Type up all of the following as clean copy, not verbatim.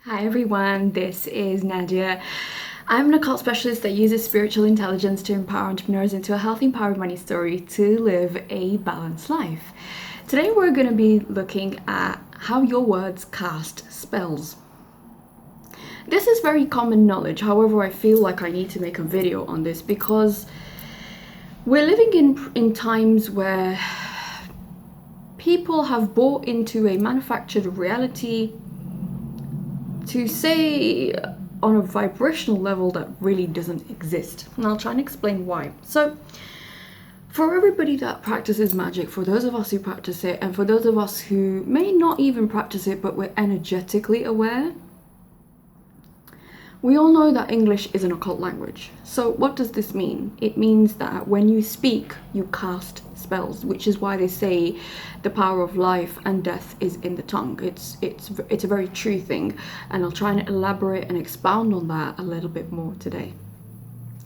Hi everyone, this is Nadia. I'm an occult specialist that uses spiritual intelligence to empower entrepreneurs into a healthy, empowered money story to live a balanced life. Today we're going to be looking at how your words cast spells. This is very common knowledge, however I feel like I need to make a video on this because we're living in times where people have bought into a manufactured reality to say on a vibrational level that really doesn't exist. And I'll try and explain why. So, for everybody that practices magic, for those of us who practice it, and for those of us who may not even practice it, but we're energetically aware, we all know that English is an occult language. So what does this mean? It means that when you speak, you cast spells, which is why they say the power of life and death is in the tongue. It's a very true thing, and I'll try and elaborate and expound on that a little bit more today.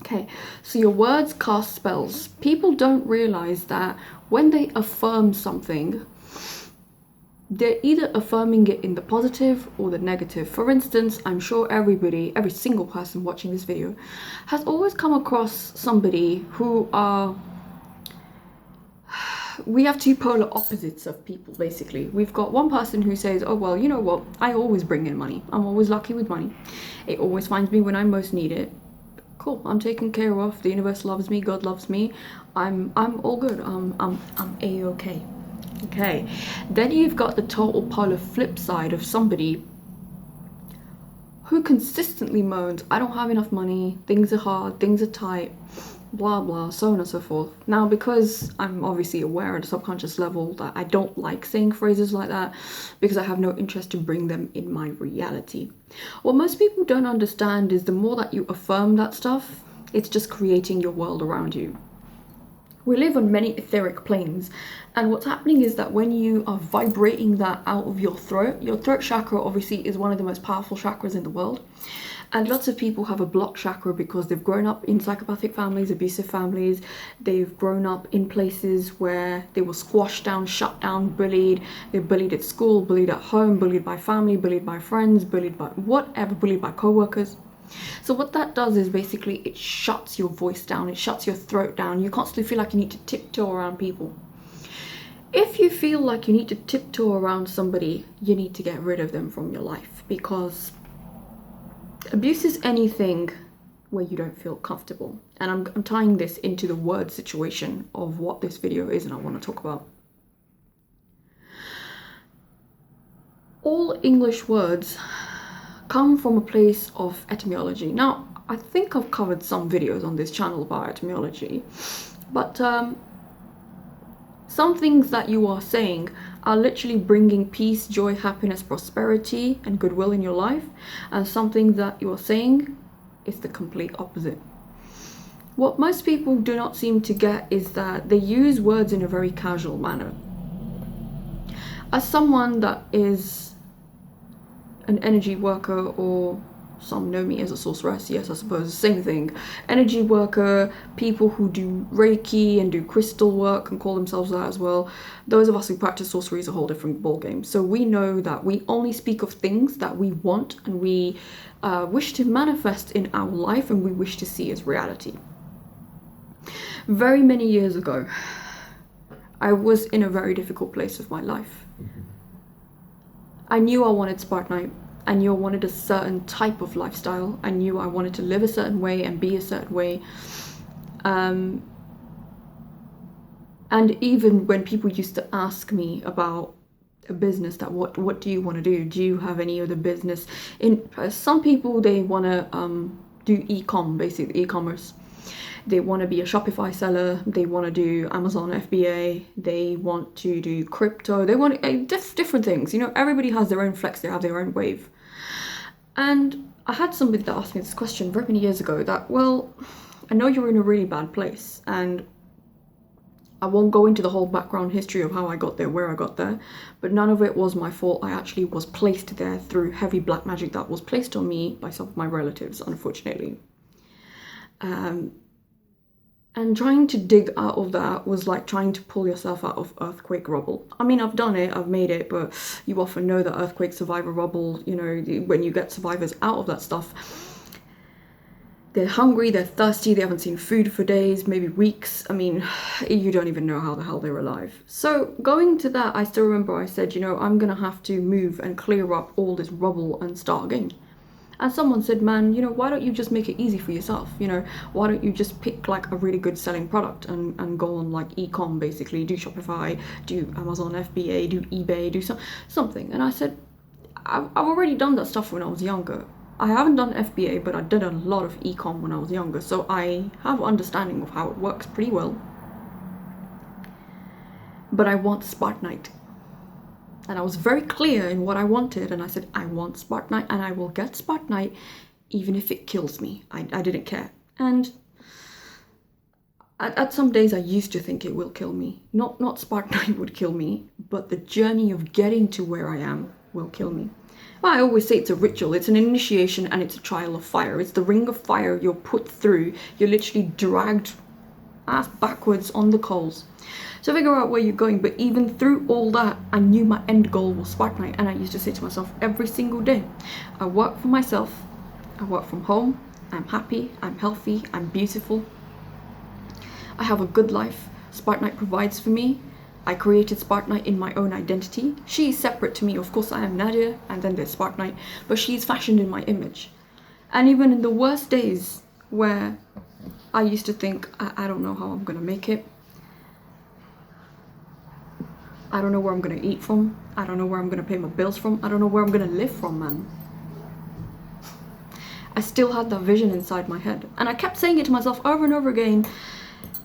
Okay, so your words cast spells. People don't realize that when they affirm something, they're either affirming it in the positive or the negative. For instance, I'm sure every single person watching this video has always come across somebody who are, we have two polar opposites of people basically. We've got one person who says, oh well, you know what, I always bring in money. I'm always lucky with money. It always finds me when I most need it. Cool, I'm taken care of, the universe loves me, God loves me, I'm all good, I'm A-okay. Okay, then you've got the total polar flip side of somebody who consistently moans, I don't have enough money, things are hard, things are tight, blah blah, so on and so forth. Now, because I'm obviously aware at a subconscious level that I don't like saying phrases like that because I have no interest to bring them in my reality. What most people don't understand is the more that you affirm that stuff, it's just creating your world around you. We live on many etheric planes, and what's happening is that when you are vibrating that out of your throat chakra obviously is one of the most powerful chakras in the world, and lots of people have a blocked chakra because they've grown up in psychopathic families, abusive families, they've grown up in places where they were squashed down, shut down, bullied, they're bullied at school, bullied at home, bullied by family, bullied by friends, bullied by whatever, bullied by co-workers. So what that does is basically it shuts your voice down, it shuts your throat down. You constantly feel like you need to tiptoe around people. If you feel like you need to tiptoe around somebody, you need to get rid of them from your life, because abuse is anything where you don't feel comfortable. And I'm tying this into the word situation of what this video is and I want to talk about. All English words come from a place of etymology. Now, I think I've covered some videos on this channel about etymology, but some things that you are saying are literally bringing peace, joy, happiness, prosperity, and goodwill in your life, and something that you are saying is the complete opposite. What most people do not seem to get is that they use words in a very casual manner. As someone that is an energy worker, or some know me as a sorceress, yes, I suppose, same thing. Energy worker, people who do Reiki and do crystal work and call themselves that as well. Those of us who practice sorcery is a whole different ballgame. So we know that we only speak of things that we want and we wish to manifest in our life and we wish to see as reality. Very many years ago, I was in a very difficult place of my life. I knew I wanted Spartanite. I knew I wanted a certain type of lifestyle. I knew I wanted to live a certain way and be a certain way. And even when people used to ask me about a business, that what do you want to do? Do you have any other business? Some people, they want to do e-com, basically e-commerce. They want to be a Shopify seller, they want to do Amazon FBA, they want to do crypto, they want different things. You know, everybody has their own flex, they have their own wave. And I had somebody that asked me this question very many years ago that, well, I know you're in a really bad place, and I won't go into the whole background history of how I got there, where I got there, but none of it was my fault. I actually was placed there through heavy black magic that was placed on me by some of my relatives, unfortunately. And trying to dig out of that was like trying to pull yourself out of earthquake rubble. I mean, I've done it, I've made it, but you often know that earthquake survivor rubble, you know, when you get survivors out of that stuff, they're hungry, they're thirsty, they haven't seen food for days, maybe weeks. I mean, you don't even know how the hell they're alive. So going to that, I still remember I said, you know, I'm gonna have to move and clear up all this rubble and start again. And someone said, man, you know, why don't you just make it easy for yourself? You know, why don't you just pick like a really good selling product and go on like e-com, basically, do Shopify, do Amazon FBA, do eBay, do something. And I said, I've already done that stuff when I was younger. I haven't done FBA, but I did a lot of e-com when I was younger. So I have understanding of how it works pretty well. But I want Spartanite. And I was very clear in what I wanted, and I said, I want Spartanite, and I will get Spartanite even if it kills me. I didn't care. And at some days I used to think it will kill me. Not Spartanite would kill me, but the journey of getting to where I am will kill me. Well, I always say it's a ritual, it's an initiation, and it's a trial of fire. It's the ring of fire you're put through. You're literally dragged ass backwards on the coals. So figure out where you're going, but even through all that, I knew my end goal was Spartanite, and I used to say to myself every single day, I work for myself, I work from home, I'm happy, I'm healthy, I'm beautiful, I have a good life, Spartanite provides for me, I created Spartanite in my own identity, she is separate to me, of course I am Nadia, and then there's Spartanite, but she's fashioned in my image. And even in the worst days where I used to think, I don't know how I'm gonna make it, I don't know where I'm gonna eat from. I don't know where I'm gonna pay my bills from. I don't know where I'm gonna live from, man. I still had that vision inside my head. And I kept saying it to myself over and over again.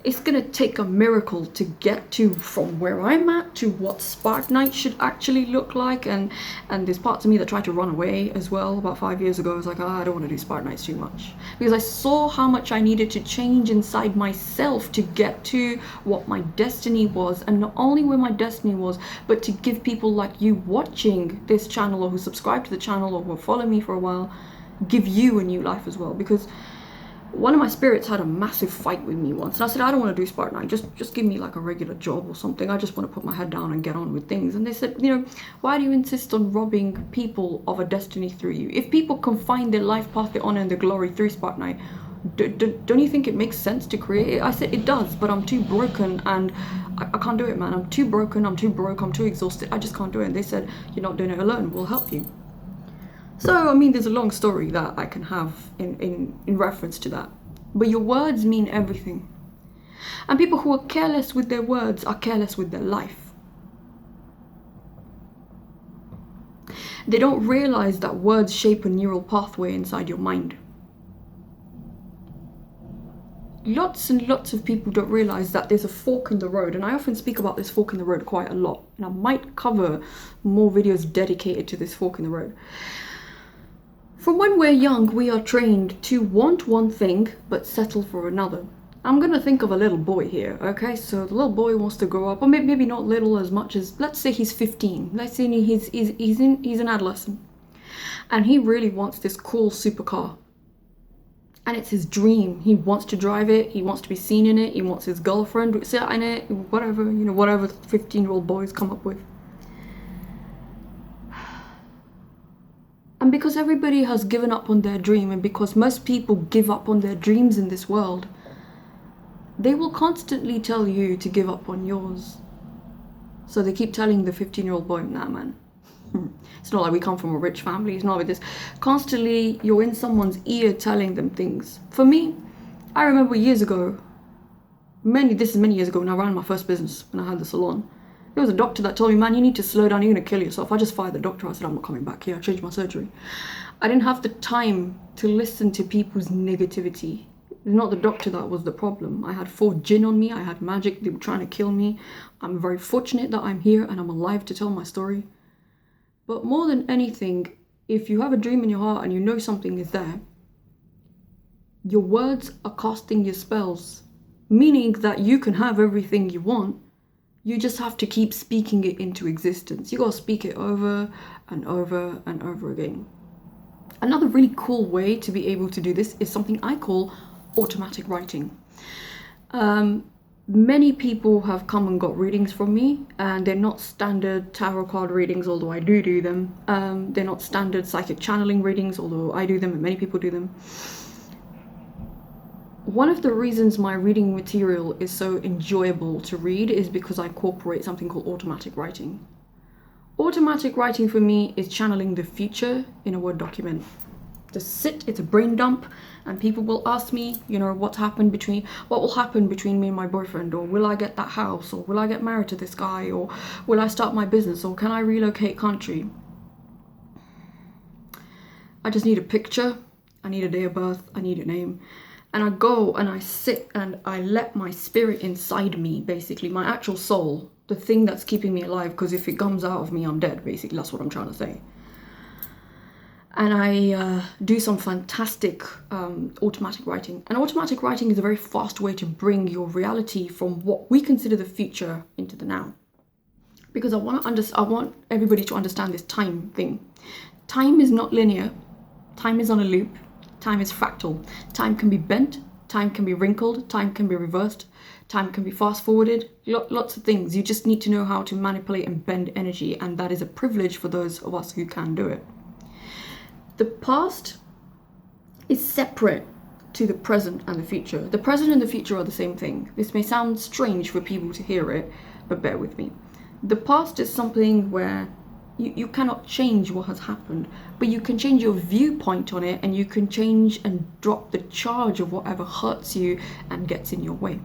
It's gonna take a miracle to get to from where I'm at to what Spartanite should actually look like. And there's parts of me that tried to run away as well. About 5 years ago, I was like, I don't want to do Spartanites too much. Because I saw how much I needed to change inside myself to get to what my destiny was. And not only where my destiny was, but to give people like you watching this channel or who subscribe to the channel or who follow me for a while, give you a new life as well. Because one of my spirits had a massive fight with me once, and I said, I don't want to do Spartanite, just give me like a regular job or something. I just want to put my head down and get on with things. And they said, you know, why do you insist on robbing people of a destiny through you? If people can find their life path, their honor and their glory through Spartanite, don't you think it makes sense to create it? I said, it does, but I'm too broken and I can't do it, man. I'm too broken, I'm too broke, I'm too exhausted. I just can't do it. And they said, you're not doing it alone, we'll help you. So, I mean, there's a long story that I can have in reference to that. But your words mean everything. And people who are careless with their words are careless with their life. They don't realize that words shape a neural pathway inside your mind. Lots and lots of people don't realize that there's a fork in the road. And I often speak about this fork in the road quite a lot. And I might cover more videos dedicated to this fork in the road. From when we're young, we are trained to want one thing, but settle for another. I'm gonna think of a little boy here, okay? So the little boy wants to grow up, or maybe not little as much as, let's say he's 15. Let's say he's an adolescent. And he really wants this cool supercar. And it's his dream. He wants to drive it, he wants to be seen in it, he wants his girlfriend to sit in it, whatever, you know, whatever 15-year-old boys come up with. And because everybody has given up on their dream, and because most people give up on their dreams in this world, they will constantly tell you to give up on yours. So they keep telling the 15-year-old boy, nah, man. It's not like we come from a rich family, it's not like this. Constantly, you're in someone's ear telling them things. For me, I remember years ago, this is many years ago when I ran my first business, when I had the salon. There was a doctor that told me, man, you need to slow down, you're gonna kill yourself. I just fired the doctor. I said, I'm not coming back here. I changed my surgery. I didn't have the time to listen to people's negativity. It's not the doctor that was the problem. I had 4 jinn on me. I had magic. They were trying to kill me. I'm very fortunate that I'm here and I'm alive to tell my story. But more than anything, if you have a dream in your heart and you know something is there, your words are casting your spells, meaning that you can have everything you want. You just have to keep speaking it into existence. You gotta speak it over and over and over again. Another really cool way to be able to do this is something I call automatic writing. Many people have come and got readings from me, and they're not standard tarot card readings, although I do them. They're not standard psychic channeling readings, although I do them and many people do them. One of the reasons my reading material is so enjoyable to read is because I incorporate something called automatic writing. Automatic writing for me is channeling the future in a Word document. Just it's a brain dump, and people will ask me, what will happen between me and my boyfriend, or will I get that house, or will I get married to this guy, or will I start my business, or can I relocate country? I just need a picture, I need a day of birth, I need a name, and I go and I sit and I let my spirit inside me, basically my actual soul, the thing that's keeping me alive, because if it comes out of me, I'm dead, basically. That's what I'm trying to say. And I do some fantastic automatic writing. And automatic writing is a very fast way to bring your reality from what we consider the future into the now. Because I want everybody to understand this time thing. Time is not linear. Time is on a loop. Time is fractal. Time can be bent. Time can be wrinkled. Time can be reversed. Time can be fast forwarded. Lots of things. You just need to know how to manipulate and bend energy. And that is a privilege for those of us who can do it. The past is separate to the present and the future. The present and the future are the same thing. This may sound strange for people to hear it, but bear with me. The past is something where you cannot change what has happened, but you can change your viewpoint on it, and you can change and drop the charge of whatever hurts you and gets in your way.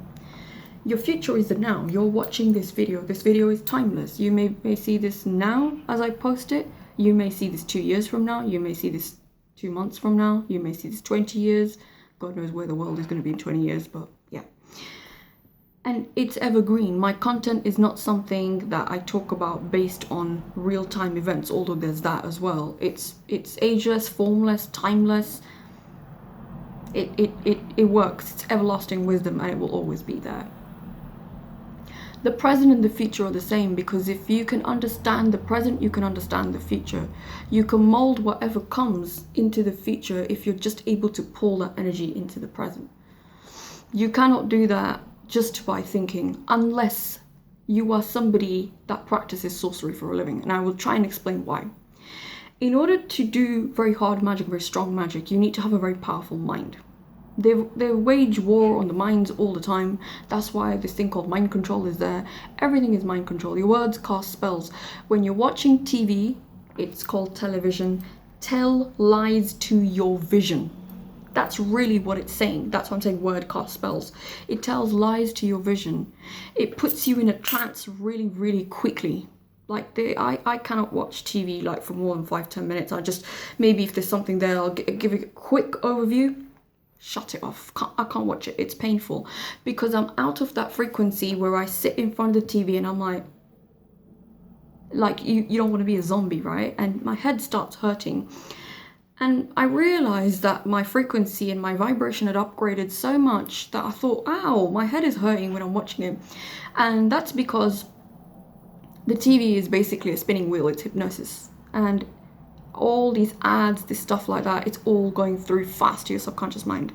Your future is the now. You're watching this video. This video is timeless. You may see this now as I post it. You may see this 2 years from now. You may see this 2 months from now. You may see this 20 years. God knows where the world is going to be in 20 years, but yeah. And it's evergreen. My content is not something that I talk about based on real-time events, although there's that as well. It's ageless, formless, timeless. It works. It's everlasting wisdom, and it will always be there. The present and the future are the same, because if you can understand the present, you can understand the future. You can mold whatever comes into the future if you're just able to pull that energy into the present. You cannot do that just by thinking, unless you are somebody that practices sorcery for a living, and I will try and explain why. In order to do very hard magic, very strong magic, you need to have a very powerful mind. They wage war on the minds all the time. That's why this thing called mind control is there. Everything is mind control. Your words cast spells. When you're watching TV, it's called television. Tell lies to your vision. That's really what it's saying. That's why I'm saying word cast spells. It tells lies to your vision. It puts you in a trance really, really quickly. Like I cannot watch TV like for more than 5-10 minutes. Maybe if there's something there, I'll give it a quick overview. Shut it off. I can't watch it. It's painful because I'm out of that frequency where I sit in front of the TV and I'm like you don't want to be a zombie, right? And my head starts hurting. And I realized that my frequency and my vibration had upgraded so much that I thought, ow, my head is hurting when I'm watching it. And that's because the TV is basically a spinning wheel. It's hypnosis. And all these ads, this stuff like that, it's all going through fast to your subconscious mind.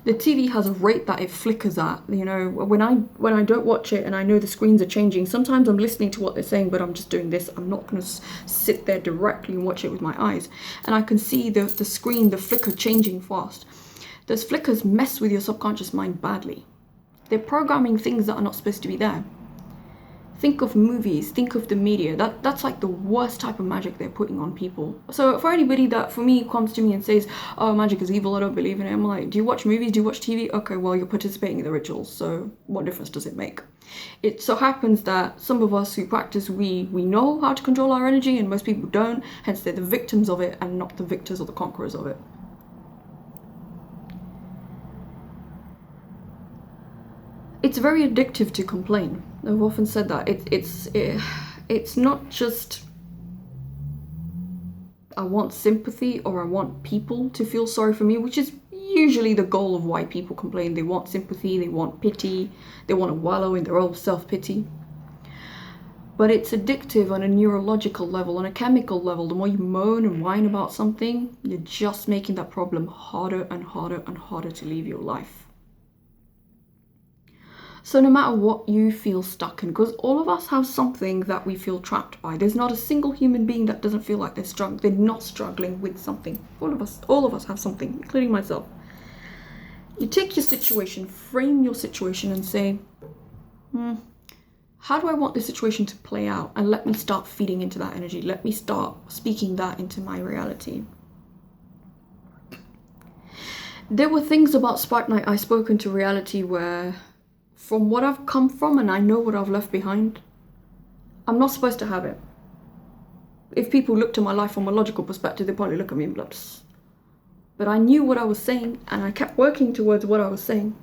The TV has a rate that it flickers at. When I don't watch it and I know the screens are changing, sometimes I'm listening to what they're saying, but I'm just doing this. I'm not going to sit there directly and watch it with my eyes. And I can see the screen, the flicker changing fast. Those flickers mess with your subconscious mind badly. They're programming things that are not supposed to be there. Think of movies, think of the media. That's like the worst type of magic they're putting on people. So for anybody that, for me, comes to me and says, oh, magic is evil, I don't believe in it, I'm like, do you watch movies? Do you watch TV? Okay, well, you're participating in the rituals, so what difference does it make? It so happens that some of us who practice, we know how to control our energy, and most people don't, hence they're the victims of it and not the victors or the conquerors of it. It's very addictive to complain. I've often said that. It's not just I want sympathy or I want people to feel sorry for me, which is usually the goal of why people complain. They want sympathy, they want pity, they want to wallow in their own self-pity. But it's addictive on a neurological level, on a chemical level. The more you moan and whine about something, you're just making that problem harder and harder and harder to leave your life. So no matter what you feel stuck in, because all of us have something that we feel trapped by. There's not a single human being that doesn't feel like they're not struggling with something. All of us have something, including myself. You take your situation, frame your situation and say, how do I want this situation to play out? And let me start feeding into that energy. Let me start speaking that into my reality. There were things about Spartanite I spoke into reality where, from what I've come from and I know what I've left behind, I'm not supposed to have it. If people looked at my life from a logical perspective, they'd probably look at me and be like, psst. But I knew what I was saying and I kept working towards what I was saying.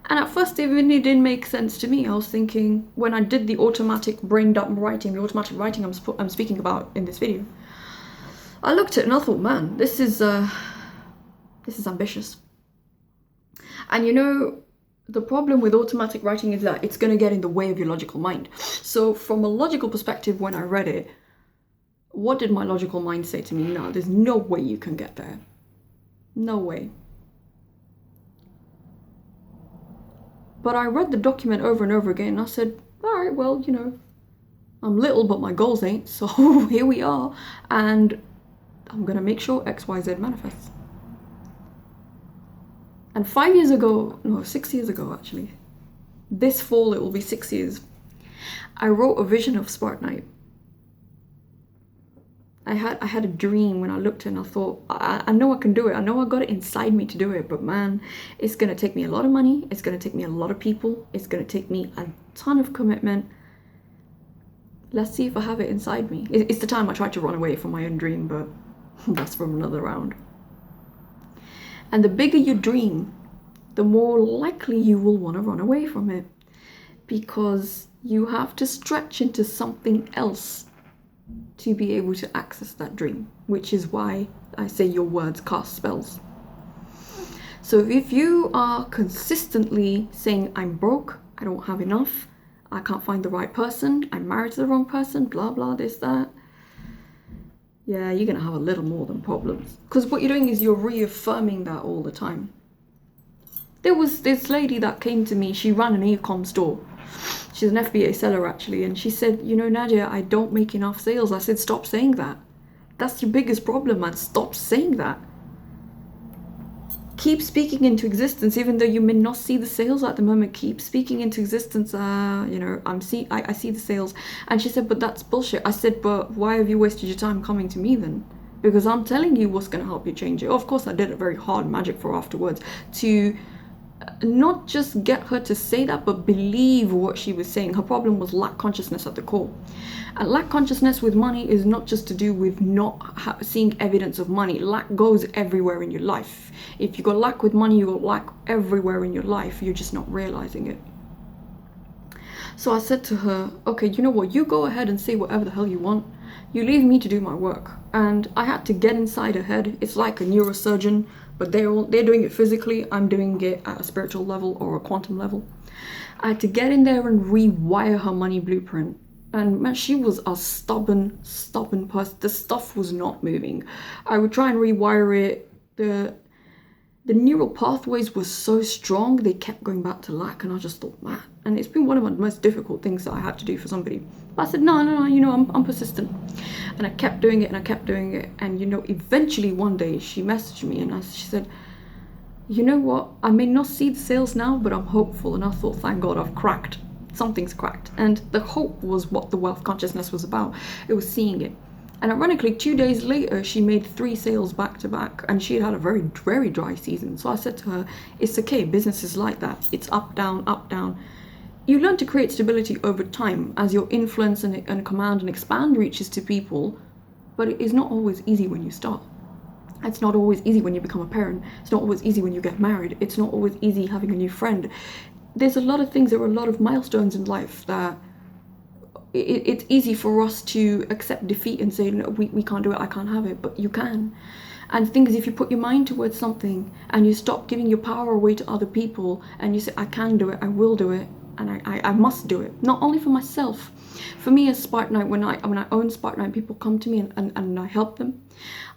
And at first it really didn't make sense to me. I was thinking, when I did the automatic brain dump writing, the automatic writing I'm speaking about in this video, I looked at it and I thought, man, this is ambitious. And you know, the problem with automatic writing is that it's going to get in the way of your logical mind. So from a logical perspective, when I read it, what did my logical mind say to me? No, there's no way you can get there. No way. But I read the document over and over again and I said, all right, well, you know, I'm little, but my goals ain't. So here we are. And I'm going to make sure X, Y, Z manifests. And 6 years ago, actually, this fall it will be 6 years, I wrote a vision of Spartanite. I had a dream when I looked and I thought, I know I can do it. I know I got it inside me to do it, but man, it's going to take me a lot of money. It's going to take me a lot of people. It's going to take me a ton of commitment. Let's see if I have it inside me. It's the time I tried to run away from my own dream, but that's from another round. And the bigger your dream, the more likely you will want to run away from it, because you have to stretch into something else to be able to access that dream, which is why I say your words cast spells. So if you are consistently saying, I'm broke, I don't have enough, I can't find the right person, I'm married to the wrong person, blah, blah, this, that, yeah, you're going to have a little more than problems. Because what you're doing is you're reaffirming that all the time. There was this lady that came to me, she ran an e-com store. She's an FBA seller actually, and she said, you know, Nadia, I don't make enough sales. I said, stop saying that. That's your biggest problem, man. Stop saying that. Keep speaking into existence, even though you may not see the sales at the moment. Keep speaking into existence. You know, I see the sales. And she said, but that's bullshit. I said, but why have you wasted your time coming to me then? Because I'm telling you what's going to help you change it. Of course, I did a very hard magic for afterwards to not just get her to say that, but believe what she was saying. Her problem was lack consciousness at the core. And lack consciousness with money is not just to do with not seeing evidence of money. Lack goes everywhere in your life. If you got lack with money, you got lack everywhere in your life. You're just not realizing it. So I said to her, okay, you know what? You go ahead and say whatever the hell you want. You leave me to do my work. And I had to get inside her head. It's like a neurosurgeon, but they're doing it physically. I'm doing it at a spiritual level or a quantum level. I had to get in there and rewire her money blueprint. And man, she was a stubborn person. The stuff was not moving. I would try and rewire it. The neural pathways were so strong, they kept going back to lack. And I just thought, man. And it's been one of the most difficult things that I had to do for somebody. But I said, no, you know, I'm persistent. And I kept doing it and I kept doing it. And, you know, eventually one day she messaged me and she said, you know what? I may not see the sales now, but I'm hopeful. And I thought, thank God I've cracked. Something's cracked. And the hope was what the wealth consciousness was about. It was seeing it. And ironically, 2 days later, she made 3 sales back to back, and she had a very, very dry season. So I said to her, it's okay, business is like that. It's up, down, up, down. You learn to create stability over time as your influence and command and expand reaches to people, but it is not always easy when you start. It's not always easy when you become a parent. It's not always easy when you get married. It's not always easy having a new friend. There's a lot of things, there are a lot of milestones in life that it's easy for us to accept defeat and say, no, we can't do it, I can't have it, but you can. And the thing is, if you put your mind towards something and you stop giving your power away to other people and you say, I can do it, I will do it, and I must do it, not only for myself. For me as Spartanite, when I own Spartanite, people come to me and I help them.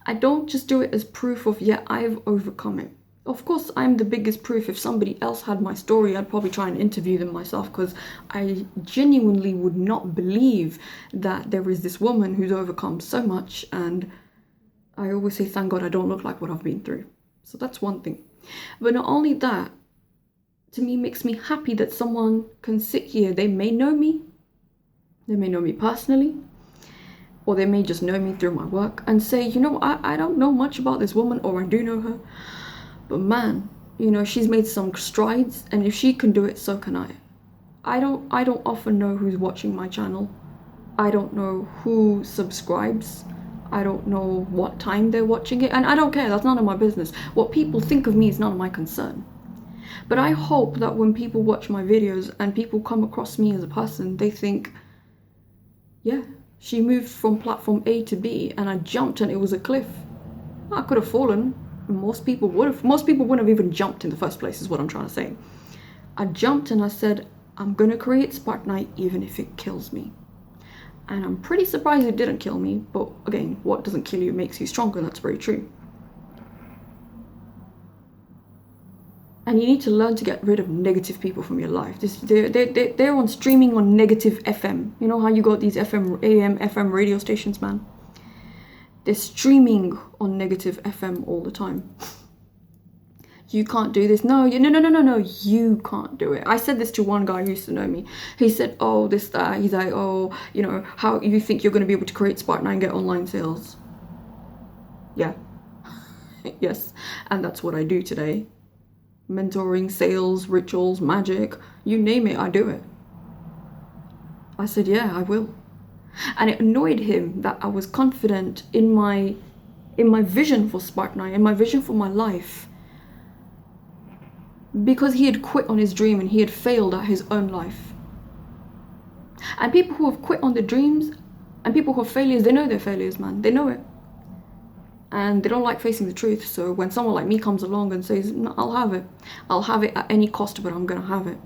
I don't just do it as proof of, yeah, I've overcome it. Of course, I'm the biggest proof. If somebody else had my story, I'd probably try and interview them myself, because I genuinely would not believe that there is this woman who's overcome so much. And I always say, thank God I don't look like what I've been through. So that's one thing. But not only that, to me, makes me happy that someone can sit here. They may know me personally, or they may just know me through my work and say, you know, I don't know much about this woman, or I do know her. But man, you know, she's made some strides, and if she can do it, so can I. I don't often know who's watching my channel. I don't know who subscribes. I don't know what time they're watching it, and I don't care. That's none of my business. What people think of me is none of my concern. But I hope that when people watch my videos and people come across me as a person, they think, yeah, she moved from platform A to B and I jumped and it was a cliff. I could have fallen. Most people wouldn't have even jumped in the first place, is what I'm trying to say. I jumped and I said, I'm gonna create Spartanite even if it kills me. And I'm pretty surprised it didn't kill me, but again, what doesn't kill you makes you stronger, and that's very true. And you need to learn to get rid of negative people from your life. They're on streaming on negative FM. You know how you got these FM, AM, FM radio stations, man? They're streaming on negative FM all the time. You can't do this. No, you can't do it. I said this to one guy who used to know me. He said, oh, this, that. He's like, oh, you know, how you think you're going to be able to create Spartanite and get online sales? Yeah. Yes. And that's what I do today. Mentoring, sales, rituals, magic, you name it, I do it. I said, yeah, I will. And it annoyed him that I was confident in my vision for Spartanite, in my vision for my life, because he had quit on his dream and he had failed at his own life. And people who have quit on their dreams and people who are failures, they know they're failures, man. They know it. And they don't like facing the truth. So when someone like me comes along and says, no, I'll have it. I'll have it at any cost, but I'm going to have it.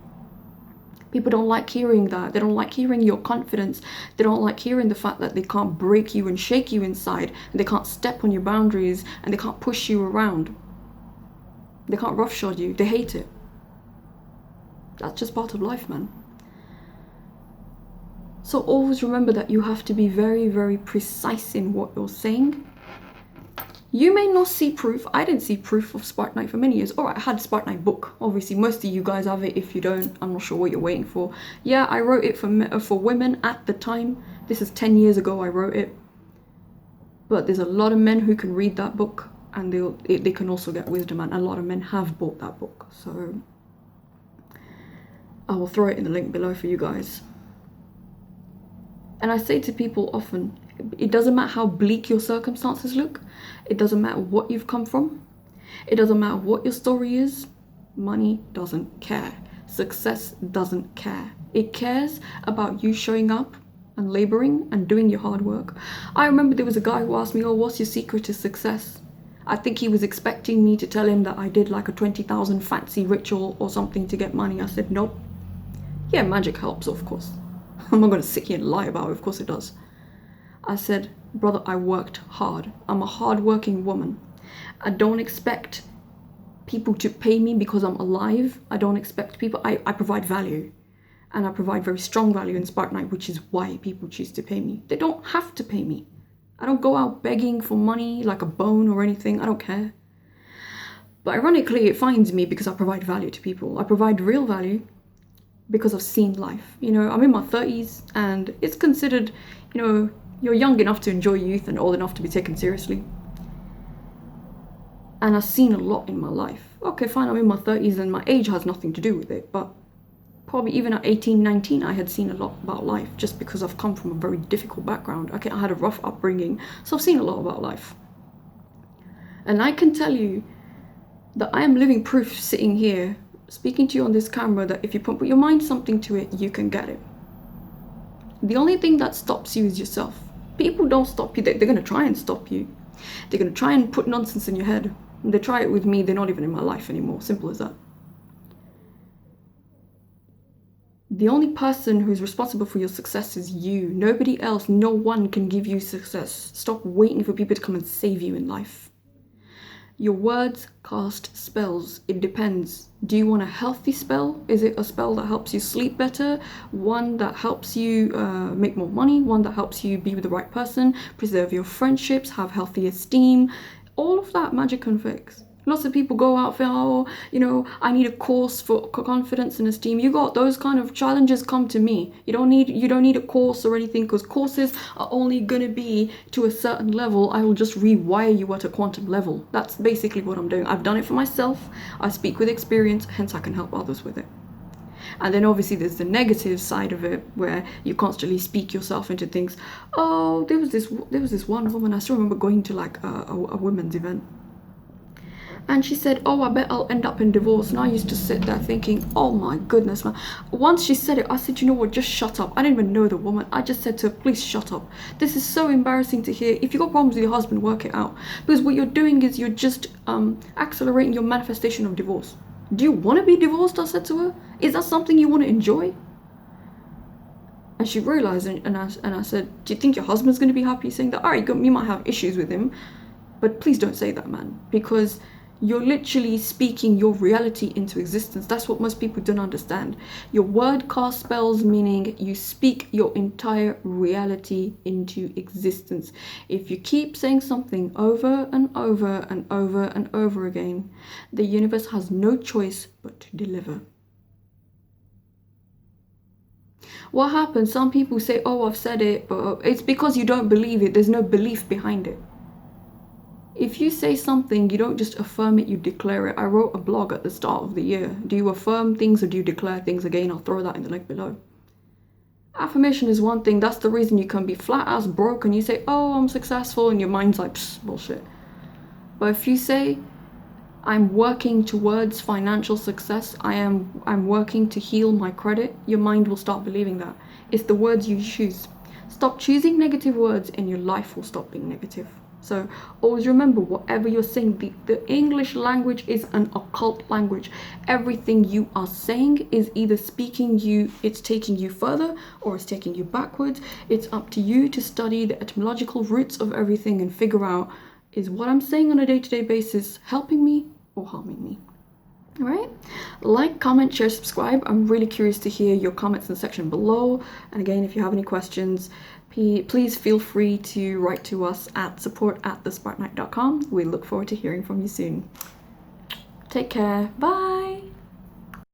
People don't like hearing that. They don't like hearing your confidence. They don't like hearing the fact that they can't break you and shake you inside. And they can't step on your boundaries and they can't push you around. They can't roughshod you. They hate it. That's just part of life, man. So always remember that you have to be very, very precise in what you're saying. You may not see proof. I didn't see proof of Spartanite for many years. All right, I had a Spartanite book. Obviously, most of you guys have it. If you don't, I'm not sure what you're waiting for. Yeah, I wrote it for women at the time. This is 10 years ago I wrote it. But there's a lot of men who can read that book, and they can also get wisdom, and a lot of men have bought that book. So I will throw it in the link below for you guys. And I say to people often, it doesn't matter how bleak your circumstances look. It doesn't matter what you've come from. It doesn't matter what your story is. Money doesn't care. Success doesn't care. It cares about you showing up and laboring and doing your hard work. I remember there was a guy who asked me, oh, what's your secret to success? I think he was expecting me to tell him that I did like a 20,000 fancy ritual or something to get money. I said, nope. Yeah, magic helps, of course. I'm not going to sit here and lie about it. Of course it does. I said, brother, I worked hard. I'm a hard-working woman. I don't expect people to pay me because I'm alive. I don't expect people. I provide value. And I provide very strong value in Spartanite, which is why people choose to pay me. They don't have to pay me. I don't go out begging for money like a bone or anything. I don't care. But ironically, it finds me because I provide value to people. I provide real value because I've seen life. You know, I'm in my 30s and it's considered, you know, you're young enough to enjoy youth and old enough to be taken seriously. And I've seen a lot in my life. Okay, fine, I'm in my 30s and my age has nothing to do with it. But probably even at 18, 19, I had seen a lot about life just because I've come from a very difficult background. Okay, I had a rough upbringing, so I've seen a lot about life. And I can tell you that I am living proof sitting here, speaking to you on this camera, that if you put your mind something to it, you can get it. The only thing that stops you is yourself. People don't stop you. They're going to try and stop you. They're going to try and put nonsense in your head. They try it with me. They're not even in my life anymore. Simple as that. The only person who's responsible for your success is you. Nobody else. No one can give you success. Stop waiting for people to come and save you in life. Your words cast spells. It depends. Do you want a healthy spell? Is it a spell that helps you sleep better? One that helps you make more money? One that helps you be with the right person? Preserve your friendships? Have healthy esteem? All of that magic can fix. Lots of people go out for, oh, you know, I need a course for confidence and esteem. You got those kind of challenges, come to me. You don't need a course or anything, because courses are only gonna be to a certain level. I will just rewire you at a quantum level. That's basically what I'm doing. I've done it for myself. I speak with experience, hence I can help others with it. And then obviously there's the negative side of it, where you constantly speak yourself into things. Oh, there was this one woman, I still remember going to like a women's event. And she said, oh, I bet I'll end up in divorce. And I used to sit there thinking, oh my goodness, man. Once she said it, I said, you know what, just shut up. I didn't even know the woman. I just said to her, please shut up. This is so embarrassing to hear. If you got problems with your husband, work it out. Because what you're doing is you're just accelerating your manifestation of divorce. Do you want to be divorced? I said to her. Is that something you want to enjoy? And she realized, and I said, do you think your husband's going to be happy saying that? All right, you might have issues with him, but please don't say that, man. Because you're literally speaking your reality into existence. That's what most people don't understand. Your word casts spells, meaning you speak your entire reality into existence. If you keep saying something over and over and over and over again, the universe has no choice but to deliver. What happens? Some people say, oh, I've said it, but it's because you don't believe it. There's no belief behind it. If you say something, you don't just affirm it, you declare it. I wrote a blog at the start of the year. Do you affirm things or do you declare things? Again, I'll throw that in the link below. Affirmation is one thing. That's the reason you can be flat ass broke and you say, oh, I'm successful, and your mind's like, bullshit. But if you say, I'm working towards financial success, I'm working to heal my credit, your mind will start believing that. It's the words you choose. Stop choosing negative words and your life will stop being negative. So always remember, whatever you're saying, the English language is an occult language. Everything you are saying is either it's taking you further or it's taking you backwards. It's up to you to study the etymological roots of everything and figure out, is what I'm saying on a day-to-day basis helping me or harming me? All right, like, comment, share, subscribe. I'm really curious to hear your comments in the section below. And again, if you have any questions, please feel free to write to us at support@thespartanite.com. We look forward to hearing from you soon. Take care. Bye.